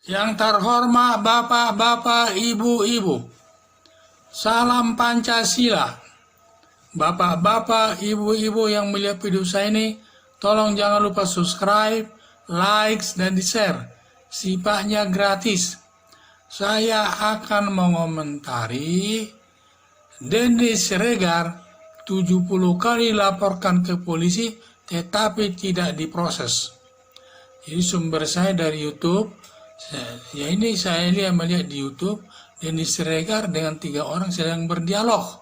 Yang terhormat Bapak-Bapak, Ibu-Ibu, salam Pancasila. Bapak-bapak, ibu-ibu yang melihat video saya ini, tolong jangan lupa subscribe, likes, dan di-share. Sifatnya gratis. Saya akan mengomentari Denny Siregar 70 kali laporkan ke polisi tetapi tidak diproses. Jadi sumber saya dari YouTube. Saya melihat di YouTube Denny Siregar dengan 3 orang sedang berdialog.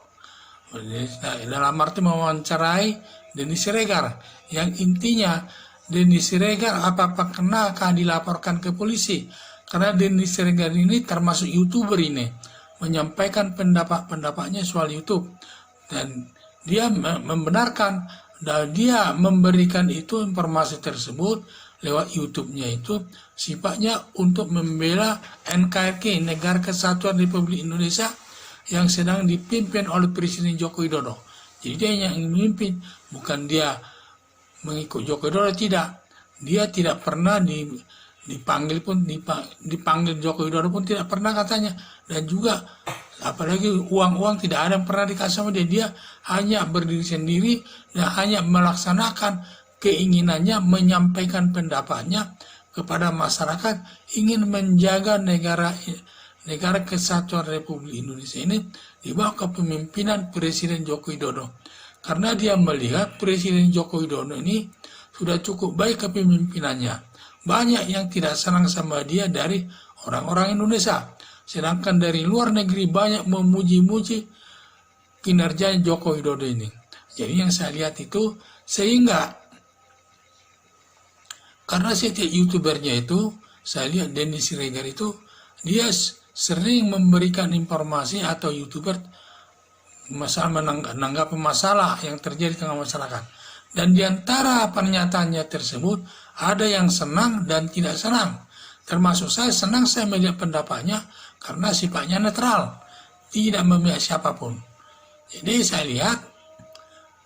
Dalam arti mewawancarai Denny Siregar, yang intinya Denny Siregar apakah kenakah dilaporkan ke polisi, karena Denny Siregar ini termasuk YouTuber ini, menyampaikan pendapat-pendapatnya soal YouTube, dan dia membenarkan dan dia memberikan itu informasi tersebut lewat YouTube-nya itu sifatnya untuk membela NKRI, Negara Kesatuan Republik Indonesia, yang sedang dipimpin oleh Presiden Joko Widodo. Jadi dia yang memimpin, bukan dia mengikut Joko Widodo, tidak. Dia tidak pernah dipanggil Joko Widodo pun tidak pernah katanya. Dan juga apalagi uang-uang tidak ada yang pernah dikasih sama dia. Dia hanya berdiri sendiri dan hanya melaksanakan keinginannya, menyampaikan pendapatnya kepada masyarakat, ingin menjaga negara Kesatuan Republik Indonesia ini di bawah kepemimpinan Presiden Joko Widodo. Karena dia melihat Presiden Joko Widodo ini sudah cukup baik kepemimpinannya. Banyak yang tidak senang sama dia dari orang-orang Indonesia. Sedangkan dari luar negeri banyak memuji-muji kinerja Joko Widodo ini. Jadi yang saya lihat itu, sehingga karena setiap YouTubernya itu, saya lihat Denny Siregar itu, dia sering memberikan informasi atau YouTuber menanggapi masalah yang terjadi di tengah masyarakat. Dan diantara pernyataannya tersebut, ada yang senang dan tidak senang. Termasuk saya senang, saya melihat pendapatnya karena sifatnya netral, tidak memihak siapapun. Jadi saya lihat,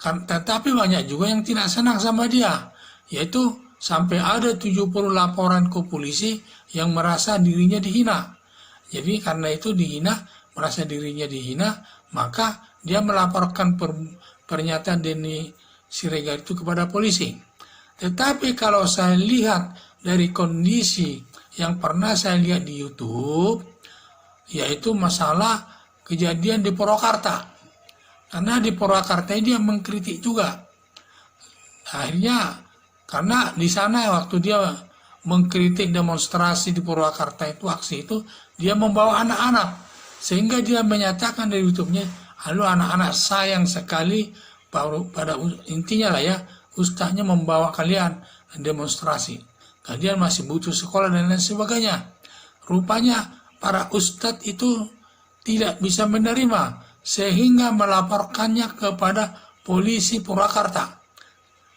tetapi banyak juga yang tidak senang sama dia, yaitu sampai ada 70 laporan ke polisi yang merasa dirinya dihina. Jadi karena itu merasa dirinya dihina, maka dia melaporkan pernyataan Denny Siregar itu kepada polisi. Tetapi kalau saya lihat dari kondisi yang pernah saya lihat di YouTube, yaitu masalah kejadian di Purwakarta. Karena di Purwakarta dia mengkritik juga. Akhirnya karena di sana waktu dia mengkritik demonstrasi di Purwakarta itu, aksi itu, dia membawa anak-anak, sehingga dia menyatakan dari YouTube-nya, halo anak-anak, sayang sekali pada intinya lah ya, ustaznya membawa kalian demonstrasi, kalian masih butuh sekolah dan lain sebagainya. Rupanya para ustadz itu tidak bisa menerima, sehingga melaporkannya kepada polisi Purwakarta,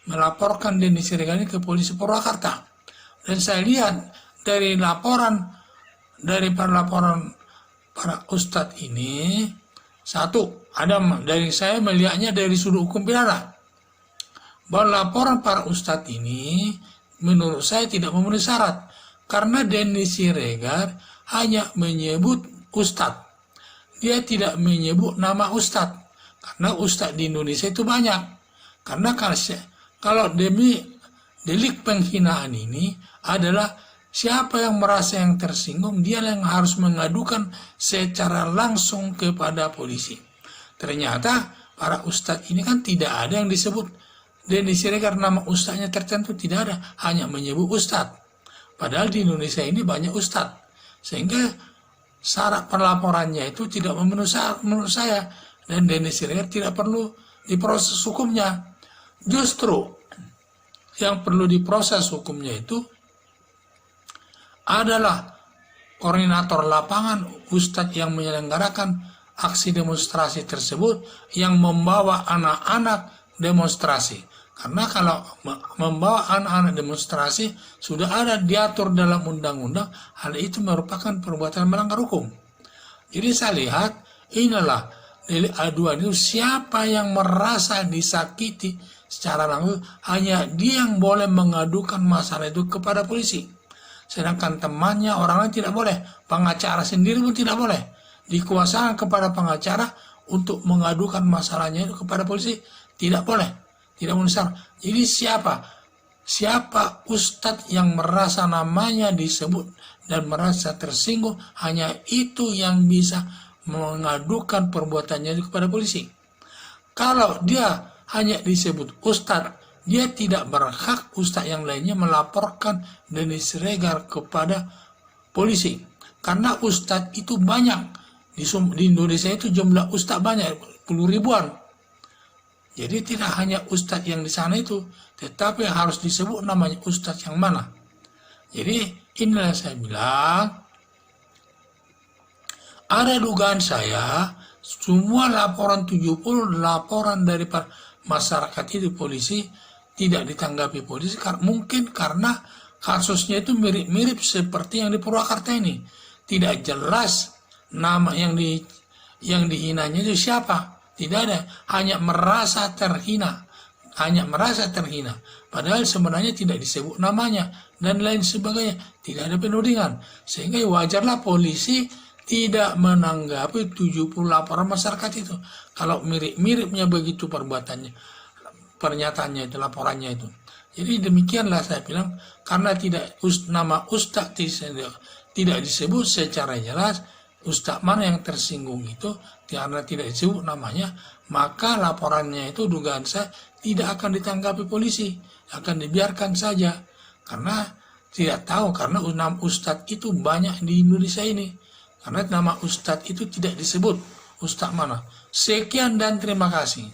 melaporkan Denny Siregar ke polisi Purwakarta. Dan saya lihat dari laporan para ustadz ini, satu, ada dari saya melihatnya dari sudut hukum pidana, bahwa laporan para ustadz ini menurut saya tidak memenuhi syarat, karena Denny Siregar hanya menyebut ustadz, dia tidak menyebut nama ustadz, karena ustadz di Indonesia itu banyak. Karena kalau demi delik penghinaan ini adalah siapa yang merasa yang tersinggung, dia yang harus mengadukan secara langsung kepada polisi. Ternyata para ustadz ini kan tidak ada yang disebut Denny Siregar, nama ustadznya tertentu tidak ada, hanya menyebut ustadz. Padahal di Indonesia ini banyak ustadz, sehingga syarat pelaporannya itu tidak memenuhi syarat menurut saya, dan Denny Siregar tidak perlu diproses hukumnya. Justru yang perlu diproses hukumnya itu adalah koordinator lapangan, ustadz yang menyelenggarakan aksi demonstrasi tersebut, yang membawa anak-anak demonstrasi. Karena kalau membawa anak-anak demonstrasi sudah ada diatur dalam undang-undang, hal itu merupakan perbuatan melanggar hukum. Jadi saya lihat inilah delik aduan itu, siapa yang merasa disakiti secara langsung, hanya dia yang boleh mengadukan masalah itu kepada polisi. sedangkan temannya orang lain tidak boleh, pengacara sendiri pun tidak boleh, dikuasakan kepada pengacara untuk mengadukan masalahnya itu kepada polisi, tidak boleh, tidak menuliskan. Jadi siapa ustadz yang merasa namanya disebut dan merasa tersinggung, hanya itu yang bisa mengadukan perbuatannya kepada polisi. Kalau dia hanya disebut ustadz, dia tidak berhak ustadz yang lainnya melaporkan Denny Siregar kepada polisi. Karena ustadz itu banyak. Di Indonesia itu jumlah ustadz banyak, puluh ribuan. Jadi tidak hanya ustadz yang di sana itu, tetapi harus disebut namanya ustadz yang mana. Jadi inilah saya bilang, ada dugaan saya, semua laporan 70 laporan dari masyarakat itu polisi tidak ditanggapi polisi, mungkin karena kasusnya itu mirip-mirip seperti yang di Purwakarta ini. Tidak jelas nama yang dihinanya itu siapa, tidak ada, hanya merasa terhina, padahal sebenarnya tidak disebut namanya dan lain sebagainya, tidak ada penodongan, sehingga wajarlah polisi tidak menanggapi 70 laporan masyarakat itu. Kalau mirip-miripnya begitu pernyataannya itu, laporannya itu. Jadi demikianlah saya bilang, karena nama ustadz tidak disebut secara jelas, ustadz mana yang tersinggung itu, karena tidak disebut namanya, maka laporannya itu dugaan saya tidak akan ditanggapi polisi, akan dibiarkan saja. Karena tidak tahu, karena nama ustadz itu banyak di Indonesia ini. Karena nama ustadz itu tidak disebut ustadz mana. Sekian dan terima kasih.